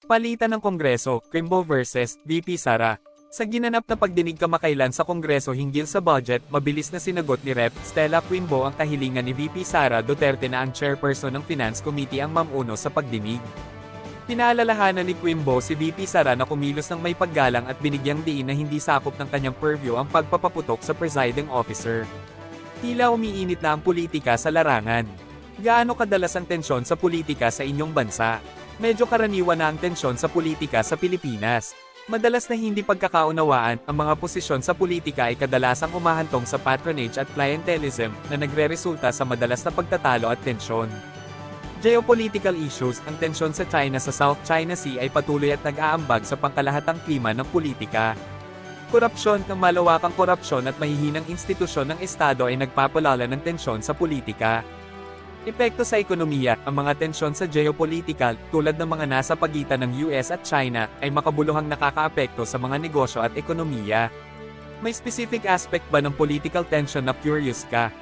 Palitan ng Kongreso, Quimbo vs. VP Sara. Sa ginanap na pagdinig kamakailan sa Kongreso hinggil sa budget, mabilis na sinagot ni Rep. Stella Quimbo ang kahilingan ni VP Sara Duterte na ang chairperson ng Finance Committee ang mamuno sa pagdinig. Pinaalalahanan ni Quimbo si VP Sara na kumilos ng may paggalang at binigyang diin na hindi sakop ng kanyang purview ang pagpapaputok sa presiding officer. Tila umiinit na ang politika sa larangan. Gaano kadalas ang tensyon sa politika sa inyong bansa? Medyo karaniwan na ang tensyon sa politika sa Pilipinas. Madalas na hindi pagkakaunawaan, ang mga posisyon sa politika ay kadalasang umahantong sa patronage at clientelism na nagreresulta sa madalas na pagtatalo at tensyon. Geopolitical issues, ang tensyon sa China sa South China Sea ay patuloy at nag-aambag sa pangkalahatang klima ng politika. Korupsyon, ng malawakang korupsyon at mahihinang institusyon ng Estado ay nagpapalala ng tensyon sa politika. Epekto sa ekonomiya, ang mga tensyon sa geopolitical, tulad ng mga nasa pagitan ng US at China, ay makabuluhang nakakaapekto sa mga negosyo at ekonomiya. May specific aspect ba ng political tension na curious ka?